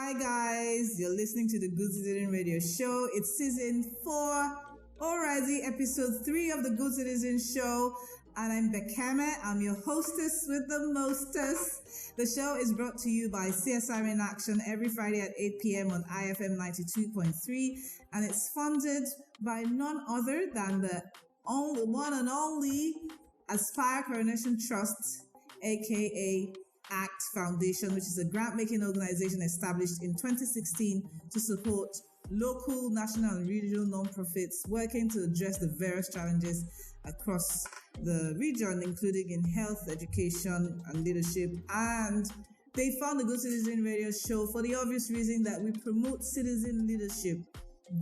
Hi guys, you're listening to the Good Citizen Radio Show. It's season 4, already episode 3 of the Good Citizen Show. And I'm Bekeme. I'm your hostess with the mostest. The show is brought to you by CSR in Action every Friday at 8 p.m. on IFM 92.3. And it's funded by none other than the one and only Aspire Coronation Trust, aka ACT Foundation, which is a grant-making organization established in 2016 to support local, national, and regional non-profits working to address the various challenges across the region, including in health, education, and leadership. And they found the Good Citizen Radio Show for the obvious reason that we promote citizen leadership.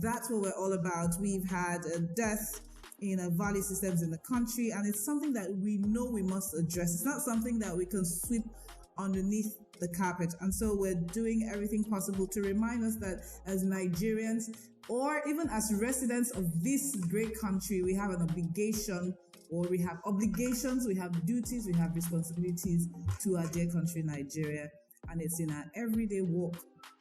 That's what we're all about. We've had a death in our value systems in the country, and it's something that we know we must address. It's not something that we can sweep underneath the carpet. And so we're doing everything possible to remind us that as Nigerians, or even as residents of this great country, we have an obligation, or we have obligations, we have duties, we have responsibilities to our dear country, Nigeria. And it's in our everyday walk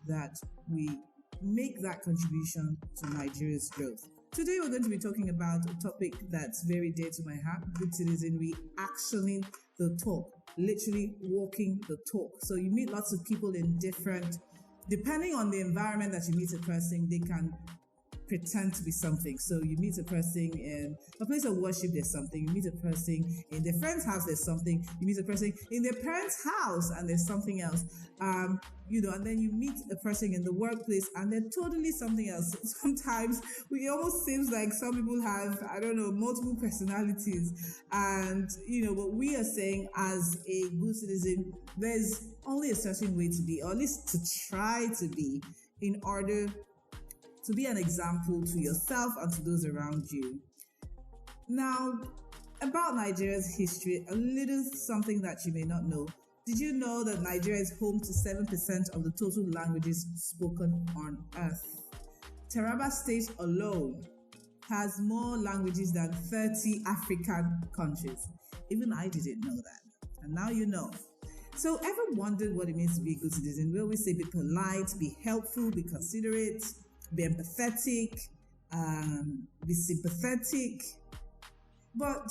that we make that contribution to Nigeria's growth. Today, we're going to be talking about a topic that's very dear to my heart: good citizenry, actioning the talk, literally walking the talk. So you meet lots of people in depending on the environment that you meet a person, they can pretend to be something. So you meet a person in a place of worship, there's something. You meet a person in their friend's house, there's something. You meet a person in their parents' house, and there's something else. And then you meet a person in the workplace, and they're totally something else. Sometimes it almost seems like some people have, multiple personalities. And, what we are saying as a good citizen, there's only a certain way to be, or at least to try to be, in order to be an example to yourself and to those around you. Now, about Nigeria's history, a little something that you may not know. Did you know that Nigeria is home to 7% of the total languages spoken on earth? Taraba State alone has more languages than 30 African countries. Even I didn't know that. And now you know. So ever wondered what it means to be a good citizen? We always say be polite, be helpful, be considerate, be empathetic, be sympathetic. But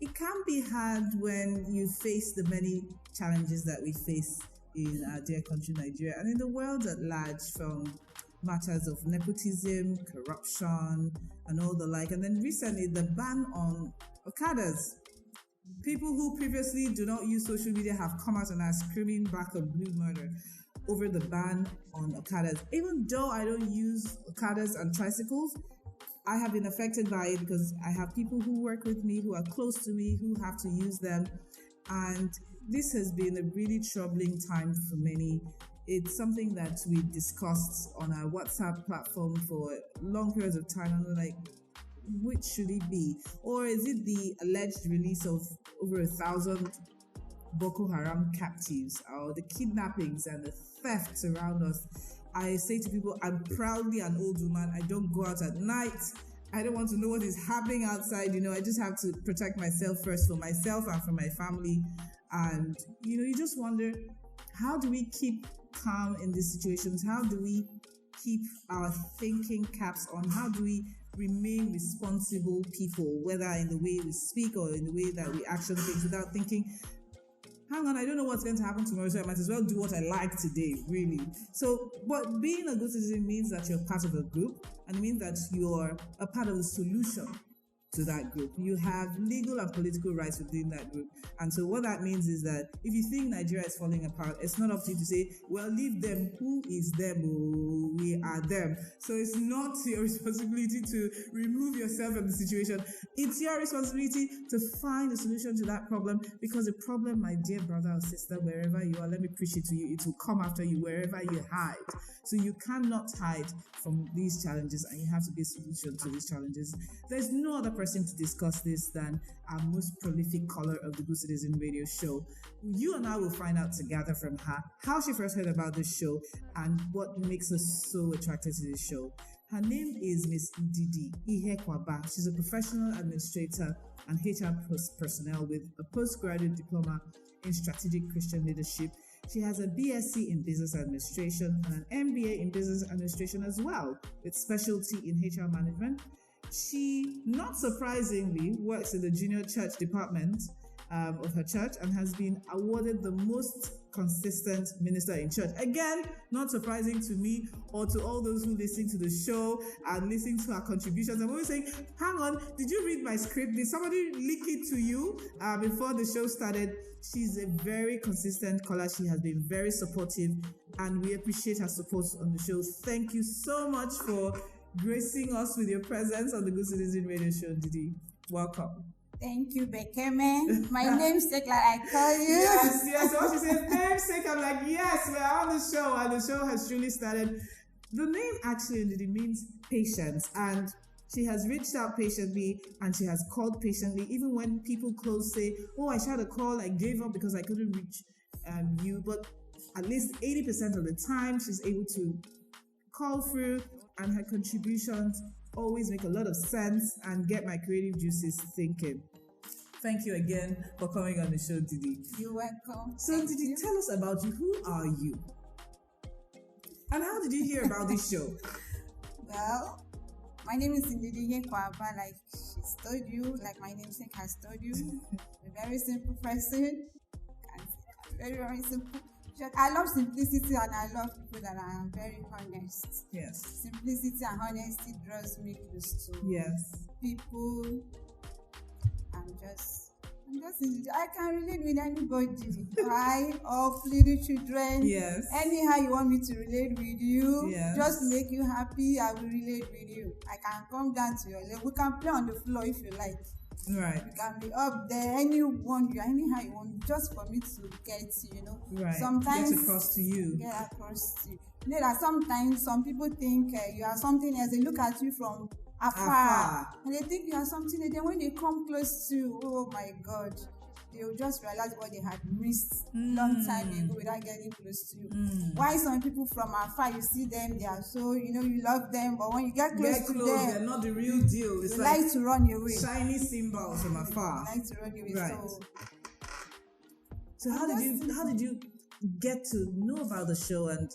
it can be hard when you face the many challenges that we face in our dear country, Nigeria, and in the world at large, from matters of nepotism, corruption, and all the like. And then recently, the ban on Okadas. People who previously do not use social media have come out and are screaming back a blue murder over the ban on Okadas. Even though I don't use Okadas and tricycles, I have been affected by it because I have people who work with me, who are close to me, who have to use them. And this has been a really troubling time for many. It's something that we discussed on our WhatsApp platform for long periods of time. And we're like, which should it be? Or is it the alleged release of over 1,000 Boko Haram captives, or the kidnappings and the thefts around us? I say to people, I'm proudly an old woman. I don't go out at night. I don't want to know what is happening outside. I just have to protect myself first, for myself and for my family. And, you just wonder, how do we keep calm in these situations? How do we keep our thinking caps on? How do we remain responsible people, whether in the way we speak or in the way that we action things, without thinking, hang on, I don't know what's going to happen tomorrow, so I might as well do what I like today, really. So, but being a good citizen means that you're part of a group, and it means that you're a part of the solution to that group. You have legal and political rights within that group. And so what that means is that if you think Nigeria is falling apart, it's not up to you to say, well, leave them. Who is them? Oh, we are them. So it's not your responsibility to remove yourself from the situation. It's your responsibility to find a solution to that problem, because the problem, my dear brother or sister, wherever you are, let me preach it to you, it will come after you wherever you hide. So you cannot hide from these challenges, and you have to be a solution to these challenges. There's no other person to discuss this than our most prolific caller of the Good Citizen Radio Show. You and I will find out together from her how she first heard about this show and what makes her so attracted to this show. Her name is Miss Ndidi Ihekwoaba. She's a professional administrator and HR personnel with a postgraduate diploma in strategic Christian leadership. She has a BSc in Business Administration and an MBA in Business Administration as well, with specialty in HR management. She, not surprisingly, works in the junior church department of her church and has been awarded the most consistent minister in church. Again, not surprising to me or to all those who listen to the show and listen to our contributions. I'm always saying, hang on, did you read my script? Did somebody leak it to you before the show started? She's a very consistent caller. She has been very supportive and we appreciate her support on the show. Thank you so much for gracing us with your presence on the Good Citizen Radio Show, Ndidi. Welcome. Thank you, Bekeme. My namesake, like I call you. Yes. So when she says namesake, I'm like, yes, we're on the show, and the show has truly started. The name actually means patience, and she has reached out patiently, and she has called patiently, even when people close say, oh, I tried to call, I gave up because I couldn't reach you, but at least 80% of the time, she's able to call through, and her contributions always make a lot of sense and get my creative juices thinking. Thank you again for coming on the show, Ndidi. You're welcome. So, Ndidi, tell us about you. Who are you? And how did you hear about this show? Well, my name is Ndidi Ihekwoaba, like she's told you, like my namesake has told you. A very simple person. Very, very simple. I love simplicity and I love people that are very honest. Yes. Simplicity and honesty draws me close to people. I can relate with anybody. I of little children. Yes. Anyhow you want me to relate with you, just to make you happy, I will relate with you. I can come down to your level. We can play on the floor if you like. Right. You can be up there, anyhow you want, just for me to get you, Right. Sometimes get across to you. Get across to you. You know that sometimes some people think you are something else. They look at you from afar. And they think you are something, and then when they come close to you, oh my God, they will just realize what they had missed long time ago without getting close to you. Why some people from afar, you see them, they are so, you love them, but when you get close to them, they're not the real deal. It's you like to run away. Shiny symbols from afar. You like to run away. Right. So how did you get to know about the show and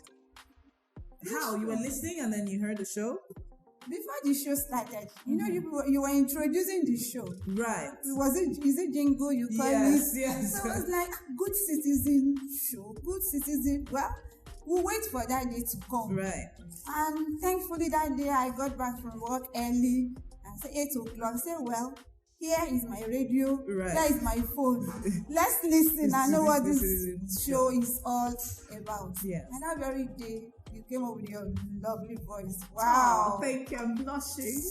how you were listening and then you heard the show? Before the show started, you were introducing the show. Right. Is it jingle you call it? Yes. So I was like, good citizen show, good citizen. Well, we'll wait for that day to come. Right. And thankfully that day I got back from work early and said 8 o'clock. I said, well, here is my radio, There is my phone. Let's listen and know what this show is all about. Yes. And that very day, you came up with your lovely voice. Wow. Oh, thank you. I'm blushing.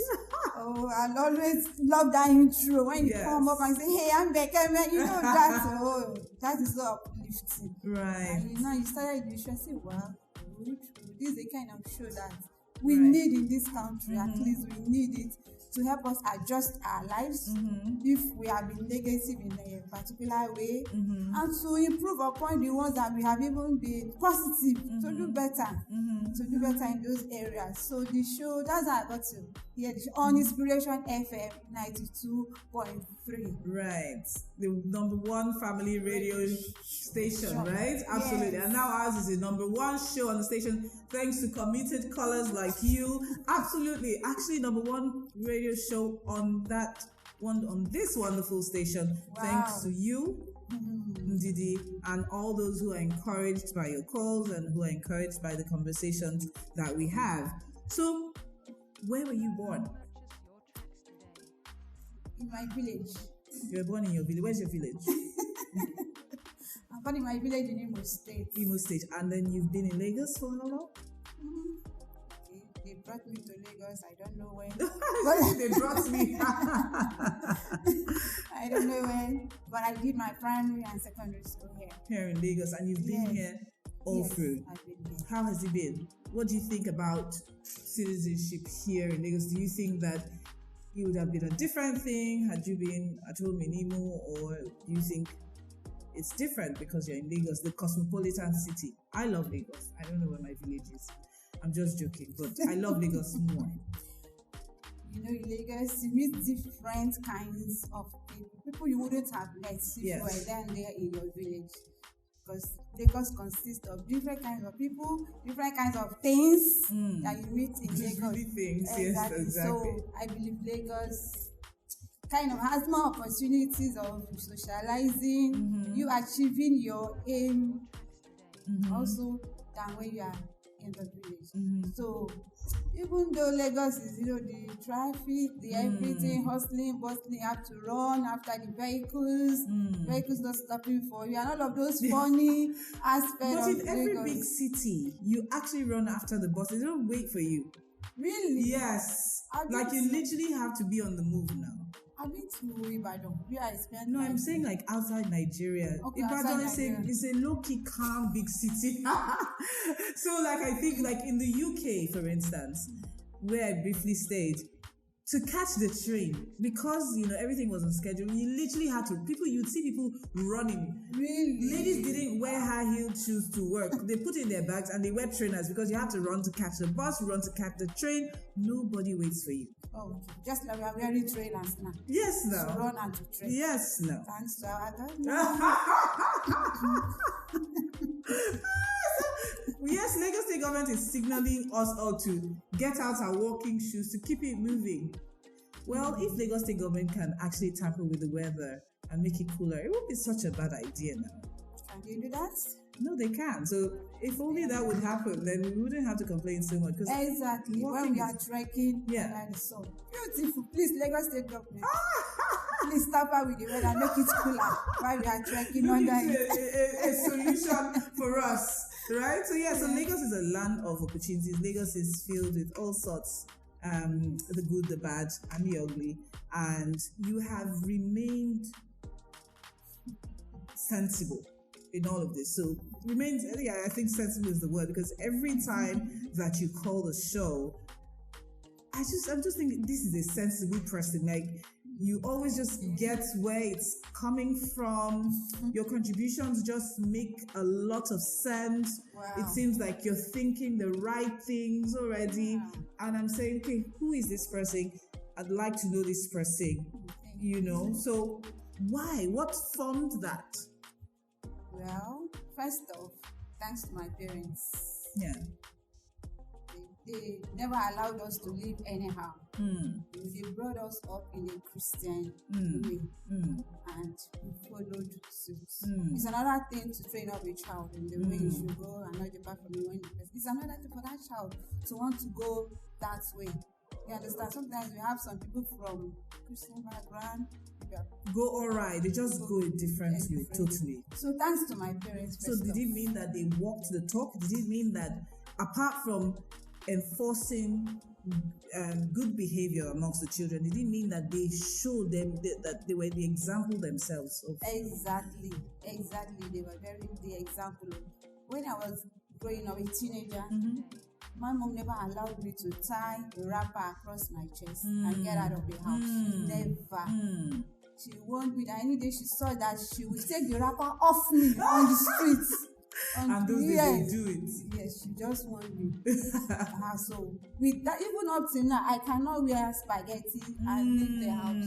Oh, I always love that intro when you come up and say, hey, I'm Bekeme. That is so uplifting. Right. And you started the show. I said, well, good. This is the kind of show that we need in this country. At least we need it to help us adjust our lives if we have been negative in a particular way, and to improve upon the ones that we have even been positive, to do better in those areas. So the show, that's how I got to hear the show on Inspiration FM 92.3. Right. The number one family radio station, right? Absolutely. Yes. And now ours is the number one show on the station, thanks to committed callers like you. Absolutely. Actually, number one radio show on this wonderful station. Wow. Thanks to you, Ndidi, and all those who are encouraged by your calls and who are encouraged by the conversations that we have. So, where were you born? In my village. You were born in your village. Where's your village? I'm born in my village in Imo State. Imo State. And then you've been in Lagos for how long? They brought me to Lagos. I don't know when. They brought me. I don't know when. But I did my primary and secondary school here. Here in Lagos. And you've been here all through. I've been here. How has it been? What do you think about citizenship here in Lagos? Do you think that it would have been a different thing had you been at home in Imo, or do you think it's different because you're in Lagos, the cosmopolitan city? I love Lagos. I don't know where my village is. I'm just joking, but I love Lagos more. In Lagos, you meet different kinds of people. People you wouldn't have met if you were there in your village. because Lagos consists of different kinds of people, different kinds of things that you meet in Lagos. Really things, yes, exactly. So I believe Lagos kind of has more opportunities of socializing, you achieving your aim also than when you are in the village. So even though Lagos is, the traffic, the everything, hustling, bustling, you have to run after the vehicles not stopping for you, and all of those funny aspects but of in every Lagos. big city, you actually run after the buses. They don't wait for you. Really? Yes. Like you literally have to be on the move now. I've been to Ibadan. Where I spent. No, I'm saying like outside Nigeria. Okay, Ibadan is a low-key calm big city. So like I think like in the UK, for instance, where I briefly stayed, to catch the train, because everything was on schedule, you literally had to. You'd see people running. Really? Ladies didn't wear high-heeled shoes to work. They put in their bags and they wear trainers because you have to run to catch the bus, run to catch the train. Nobody waits for you. Oh, okay. Just like we are wearing trainers now. Yes, no. To run and to train. Yes, no. Thanks to our Yes, Lagos State government is signaling us all to get out our walking shoes to keep it moving. Well, if Lagos State government can actually tamper with the weather and make it cooler, it won't be such a bad idea now. Can they do that? No, they can't. So if only that would happen, then we wouldn't have to complain so much. Exactly. When we are trekking under the sun. Beautiful. Please, Lagos State government. Please tamper with the weather, make it cooler while we are trekking under it. A solution for us, right? So so Lagos is a land of opportunities. Lagos is filled with all sorts, the good, the bad, and the ugly. And you have remained sensible in all of this. So I think sensible is the word, because every time that you call the show, I'm just thinking this is a sensible person. Like, you always just get where it's coming from. Your contributions just make a lot of sense. Wow. It seems like you're thinking the right things already. Wow. And I'm saying, okay, who is this person? I'd like to know this person, So why? What formed that? Well, first off, thanks to my parents. Yeah. They never allowed us to live anyhow. They brought us up in a Christian way, and we followed suit. It's another thing to train up a child in the way you should go and not depart from the way. It's another thing for that child to want to go that way. You understand? Sometimes we have some people from Christian background. Go all right. They just go a different way, totally. So thanks to my parents. So did it mean that they walked the talk? Did it mean that apart from enforcing good behavior amongst the children, did it mean that they showed them that they were the example themselves of? Exactly. They were the example. When I was growing up a teenager, my mom never allowed me to tie a wrapper across my chest and get out of the house. Never. She warned me that any day she saw that, she would take the wrapper off me on the streets. And those days they do it. Yes, she just warned me. So with that, even up till now, I cannot wear spaghetti and leave the house.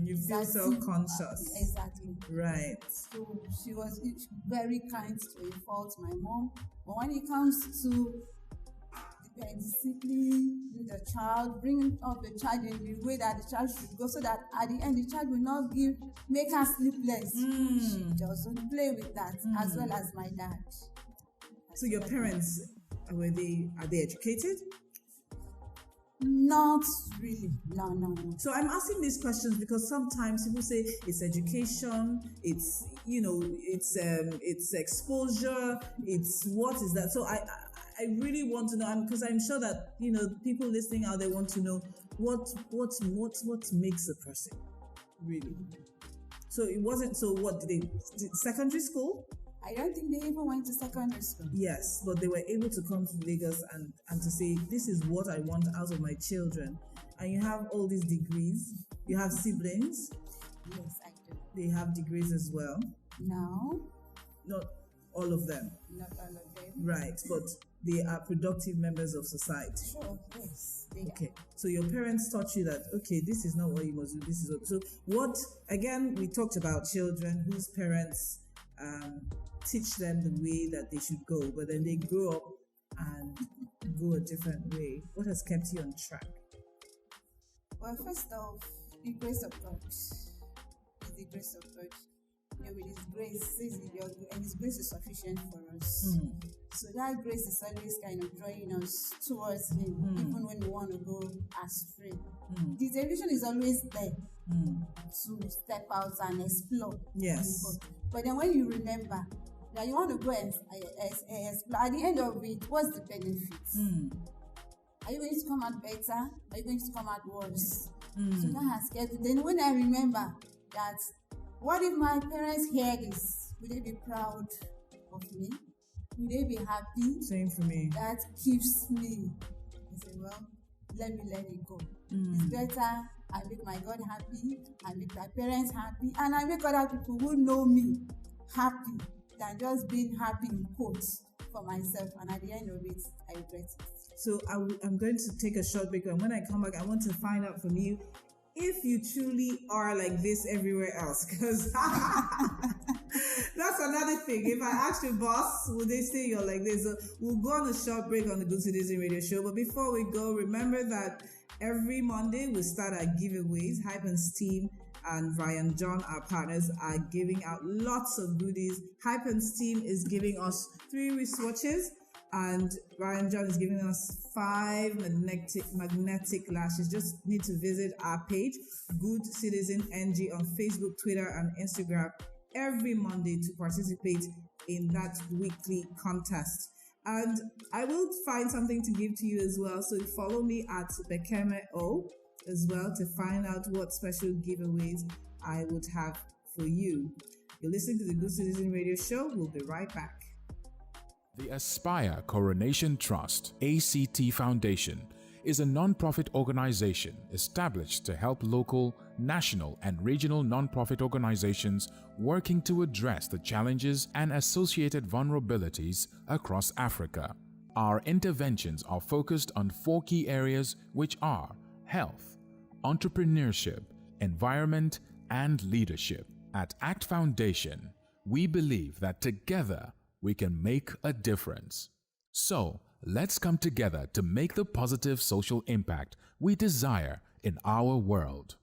You feel self-conscious. Exactly. Right. So she was very kind to a fault, my mom. But when it comes to discipline with the child, bringing up the child in the way that the child should go, so that at the end the child will not make her sleepless. She doesn't play with that, as well as my dad. So your parents, are they educated? Not really. No. So I'm asking these questions because sometimes people say it's education, it's it's exposure, it's what is that? So I really want to know, because I'm sure that people listening out there want to know what makes a person really. So it wasn't. So what did secondary school? I don't think they even went to secondary school. Yes, but they were able to come to Lagos and to say, this is what I want out of my children. And you have all these degrees. You have siblings. Yes, I do. They have degrees as well. No. Not all of them. Not all of them. Right, but they are productive members of society. Sure, yes. Okay, so your parents taught you that, okay, this is not what you must do, this is what. So what, again, we talked about children whose parents teach them the way that they should go, but then they grow up and go a different way. What has kept you on track? Well, first off, the grace of God is the grace of God. With His grace, and His grace is sufficient for us. So that grace is always kind of drawing us towards Him, even when we want to go astray. The temptation is always there to step out and explore. Yes. But then when you remember that you want to go and explore, at the end of it, what's the benefit? Are you going to come out better? Are you going to come out worse? So that has kept it. Then when I remember that, what if my parents hear this? Will they be proud of me? Will they be happy? Same for me. That keeps me. I say, well, let me let it go. It's better I make my God happy, I make my parents happy, and I make other people who know me happy than just being happy in quotes for myself. And at the end of it, I regret it. So I'm going to take a short break, and when I come back, I want to find out from you if you truly are like this everywhere else, because that's another thing. If I ask your boss, will they say you're like this? So we'll go on a short break on the Good Citizen Radio Show. But before we go, remember that every Monday we start our giveaways. Hype and Steam and Ryan John, our partners, are giving out lots of goodies. Hype and Steam is giving us 3 wristwatches, and Ryan John is giving us 5 magnetic lashes. Just need to visit our page, Good Citizen NG, on Facebook, Twitter, and Instagram every Monday to participate in that weekly contest. And I will find something to give to you as well. So follow me at Bekeme O as well to find out what special giveaways I would have for you. You're listening to the Good Citizen Radio Show. We'll be right back. The Aspire Coronation Trust, ACT Foundation, is a non-profit organization established to help local, national, and regional non-profit organizations working to address the challenges and associated vulnerabilities across Africa. Our interventions are focused on 4 key areas, which are health, entrepreneurship, environment, and leadership. At ACT Foundation, we believe that together we can make a difference. So, let's come together to make the positive social impact we desire in our world.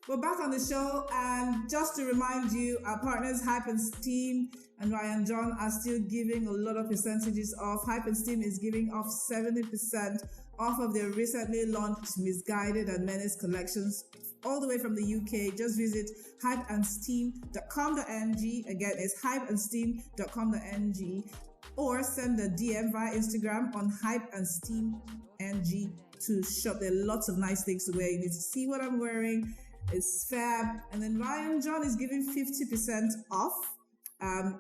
We're back on the show, and just to remind you, our partners Hype and Steam and Ryan John are still giving a lot of percentages off. Hype and Steam is giving off 70% off of their recently launched Misguided and Menace collections, all the way from the UK. Just visit hypeandsteam.com.ng. Again, it's hypeandsteam.com.ng, or send a DM via Instagram on hypeandsteamng to shop. There are lots of nice things to wear. You need to see what I'm wearing. It's fab. And then Ryan John is giving 50% off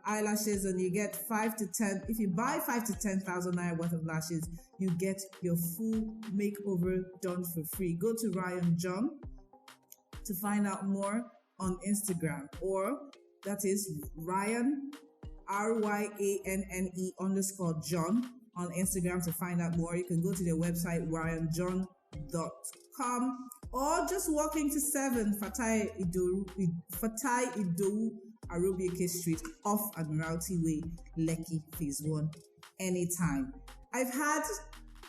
eyelashes, and you get 5 to 10. If you buy 5 to 10,000 naira worth of lashes, you get your full makeover done for free. Go to Ryan John to find out more on Instagram, or that is Ryan, RYANNE_John on Instagram to find out more. You can go to their website, ryanjohn.com, or just walk into 7 Fatai Idowu Arobieke Street off Admiralty Way, Lekki, Phase 1, anytime. I've had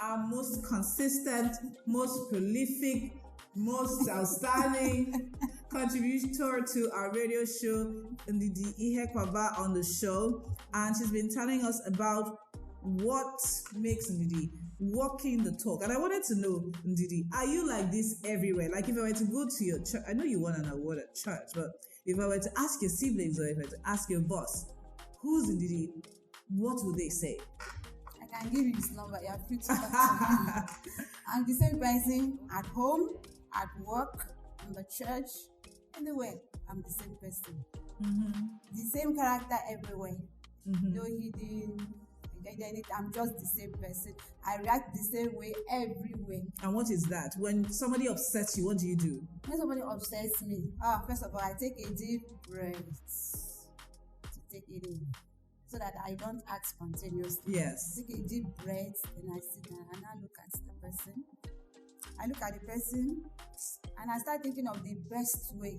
our most consistent, most prolific, most outstanding contributor to our radio show, Ndidi Ihekwoaba, on the show, and she's been telling us about what makes Ndidi walking the talk. And I wanted to know, Ndidi, are you like this everywhere? Like, if I were to go to your church, I know you won an award at church, but if I were to ask your siblings, or if I were to ask your boss, who's Ndidi, what would they say? I can give you his number. You are free to talk to me. I'm the same person at home, at work, in the church, anywhere. I'm the same person. The same character everywhere. No hidden. I'm just the same person. I react the same way everywhere. And what is that? When somebody upsets you, what do you do? When somebody upsets me, first of all, I take a deep breath to take it in, so that I don't act spontaneously. Yes. Take a deep breath, and I sit down and I look at the person. I look at the person and I start thinking of the best way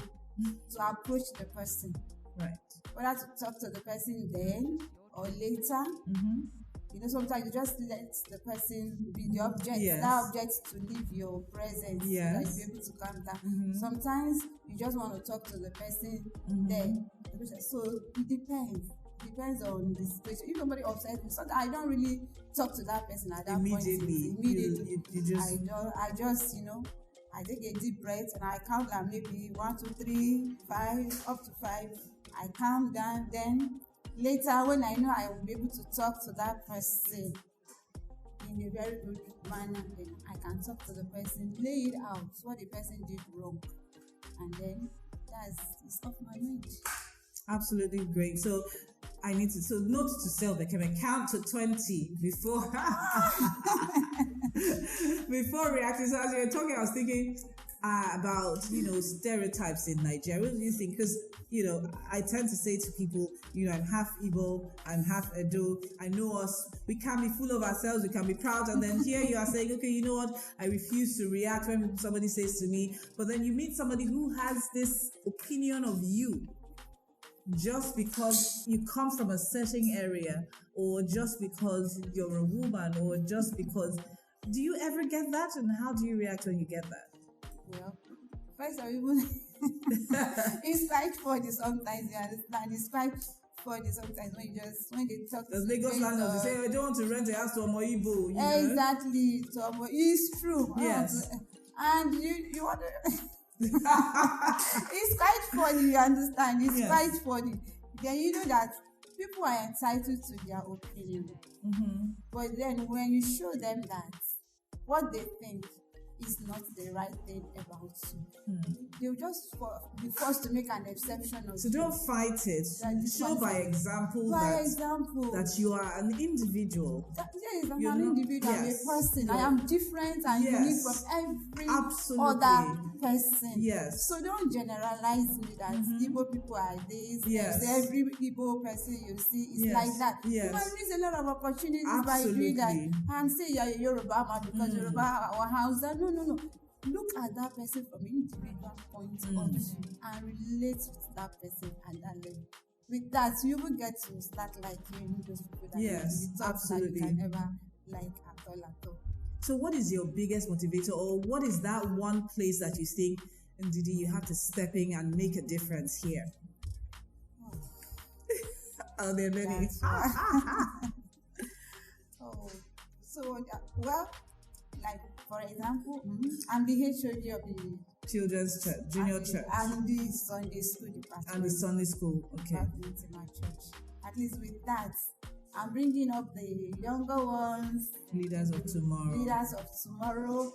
to approach the person. Right. Whether to talk to the person then or later. Sometimes you just let the person be the object, that object to leave your presence, so that you'll be able to calm down. Sometimes you just want to talk to the person then. So it depends. Depends on the situation. If somebody upsets me, so I don't really talk to that person at that point. Immediately. You just... I just, I take a deep breath and I count like maybe 1, 2, 3, 5, up to 5. I calm down. Then later, when I know I will be able to talk to that person in a very good manner, then I can talk to the person, lay it out what the person did wrong, and then it's off my mind. Absolutely great. So I need to note to self, Bekeme, count to 20 before before reacting. So as you were talking, I was thinking about stereotypes in Nigeria. What do you think? Because I tend to say to people, I'm half Igbo, I'm half Edo. I know us. We can be full of ourselves. We can be proud. And then here you are saying, okay, you know what? I refuse to react when somebody says to me. But then you meet somebody who has this opinion of you just because you come from a certain area, or just because you're a woman, or just because. Do you ever get that? And how do you react when you get that? Well, first of all, it's quite funny sometimes, you understand? It's quite funny sometimes when they talk to Lagos landlords, they say, I don't want to rent a house to Omoibo. Exactly. It's true. Yes. And you want to... It's quite funny, you understand? It's quite funny. Then you know that people are entitled to their opinion. But then when you show them that what they think is not the right thing about you, they'll just be forced to make an exception of So don't fight it. Show by example that you are an individual. Yes, I'm an individual, I'm a person. I am different and unique from every other person. Yes. So don't generalize me that Igbo people are this. Yes. Every Igbo person you see is like that. Yes. You might miss a lot of opportunities by doing that. And say you're a Yoruba man because Yoruba our house. No. Look at that person from an individual point of view and relate with that person at that level. With that, you will get to start liking those people that absolutely. That you can never like at all. So what is your biggest motivator, or what is that one place that you think, Ndidi, you have to step in and make a difference here? Oh, there are many. Like for example, I'm the HOD of the Children's Church, Junior Church, and the Sunday School department. And the Sunday School, okay. In my church. At least with that, I'm bringing up the younger ones, leaders of tomorrow,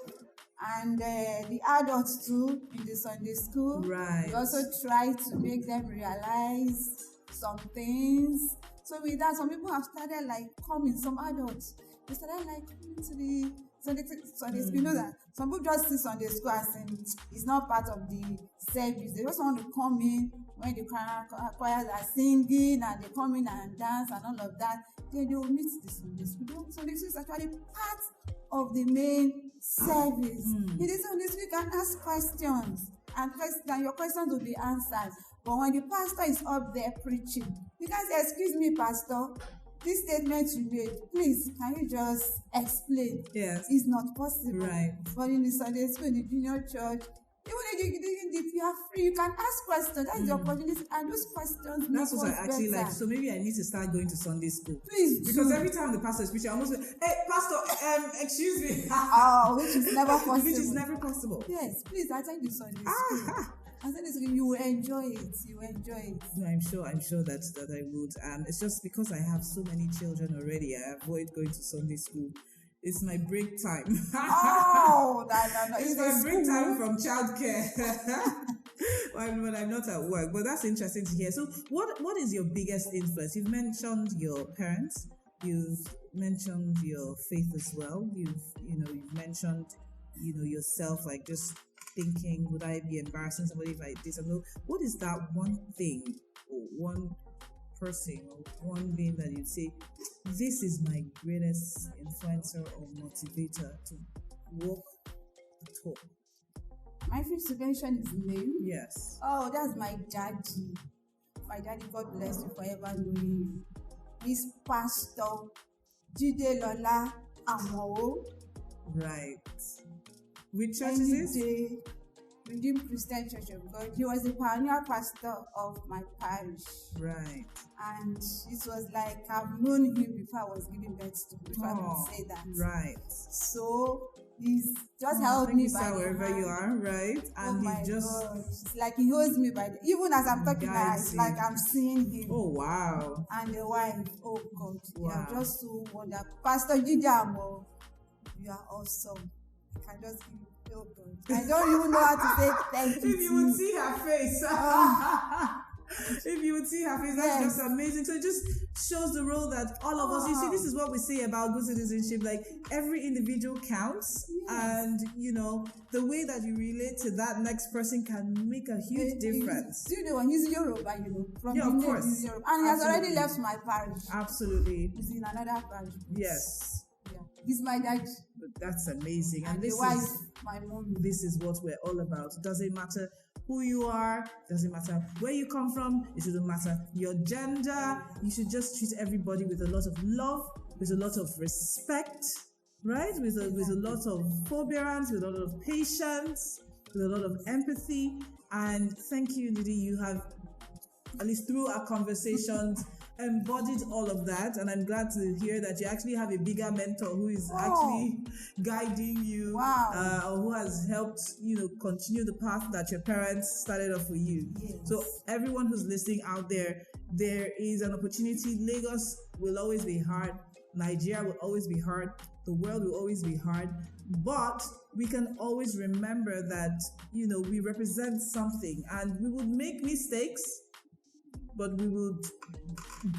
and the adults too in the Sunday School. Right. We also try to make them realize some things. So with that, some people have started coming. Some adults, they started coming to the Sunday school. You know that some people just see Sunday school as it's not part of the service. They just want to come in when the choirs are singing and they come in and dance and all of that. Then they will meet the Sunday school. Sunday school is actually part of the main service. In the Sunday school, you can ask questions and your questions will be answered. But when the pastor is up there preaching, you can say, "Excuse me, pastor, this statement you made, please, can you just explain?" Yes. It's not possible. Right. But in the Sunday school, in the junior church, even if you are free, you can ask questions. That's the opportunity. And those questions make us better. That's what I actually like. So maybe I need to start going to Sunday school. Please. Because every time the pastor is preaching, I almost say, "Hey, pastor, excuse me." Which is never possible. Which is never possible. Yes, please attend the Sunday school. And then you will enjoy it. You will enjoy it. No, I'm sure that I would. It's just because I have so many children already, I avoid going to Sunday school. It's my break time. No. It's my break time from childcare. when I'm not at work. But that's interesting to hear. So what is your biggest influence? You've mentioned your parents. You've mentioned your faith as well. You've mentioned, yourself, just thinking, would I be embarrassing somebody if I did something? What is that one thing or one person or one being that you'd say, this is my greatest influencer or motivator to walk the talk? My first mention is name. Yes. Oh, that's my daddy. my daddy, God bless you forever knowing you, is Pastor Ndidi Ihekwoaba. Right. Which church is this? Redeemed Christian Church of God. He was the pioneer pastor of my parish. Right. And it was like I've known him before I was giving birth to him, if I can say that. Right. So he's just held me by the wherever hand. you are, right? And my he just God. It's like he holds me by the, even as I'm talking now, it's like I'm seeing him. Oh wow. And the wife, oh God, Wow. they are just so wonderful. Pastor Ndidi Ihekwoaba, you are awesome. I can just give you, oh God. I don't even know how to say thank you. If you would see her face. If you would see her face, that's just amazing. So it just shows the role that all of us, you see, this is what we say about good citizenship, like every individual counts, and you know, the way that you relate to that next person can make a huge difference. Do you know, he's Yoruba, you know, from yeah, of course. He's Yoruba, and he has already left my parish. Absolutely. He's in another parish. Yes. Yeah. He's my dad. That's amazing. And this the wife, is my mom. This is what we're all about. It doesn't matter who you are, doesn't matter where you come from, it shouldn't matter your gender. You should just treat everybody with a lot of love, with a lot of respect, right? With a lot of forbearance, with a lot of patience, with a lot of empathy. And thank you, Ndidi. You have, at least through our conversations, embodied all of that, and I'm glad to hear that you actually have a bigger mentor who is actually guiding you, or who has helped continue the path that your parents started off with you. Yes. So everyone who's listening out there is an opportunity. Lagos will always be hard, Nigeria will always be hard, the world will always be hard, but we can always remember that we represent something, and we would make mistakes, but we will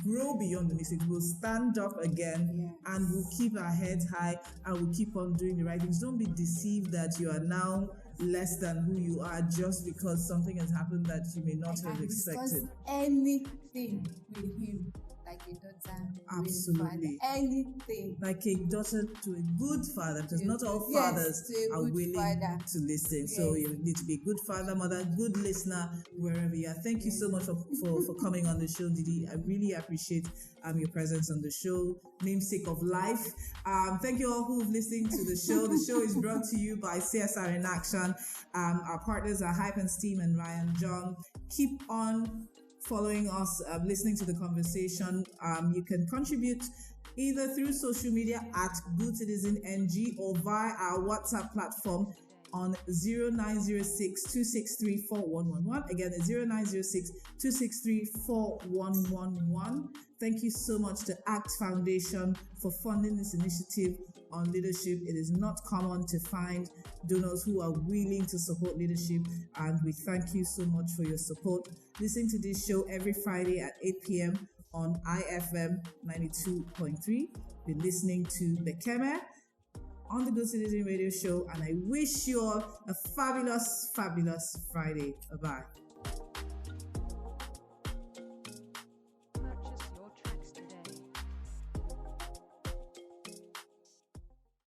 grow beyond the mistakes. We'll stand up again, and we'll keep our heads high, and we'll keep on doing the right things. Don't be deceived that you are now less than who you are just because something has happened that you may not have expected. Anything with him, like a daughter, absolutely, anything like a daughter to a good father, because not all fathers are willing to listen. So you need to be a good father, mother, good listener, wherever you are. Thank you so much for coming on the show, Ndidi. I really appreciate your presence on the show, namesake of life. Thank you all who've listened to the show. The show is brought to you by CSR in Action. Our partners are Hype and Steam and Ryan John. Keep on following us, listening to the conversation. You can contribute either through social media at Good Citizen NG or via our WhatsApp platform on 0906-263-4111. Again, 0906-263-4111. Thank you so much to ACT Foundation for funding this initiative on leadership. It is not common to find donors who are willing to support leadership, and we thank you so much for your support. Listen to this show every Friday at 8 p.m. on IFM 92.3. Be listening to Bekeme on the Good Citizen Radio Show, and I wish you all a fabulous, fabulous Friday. Bye-bye.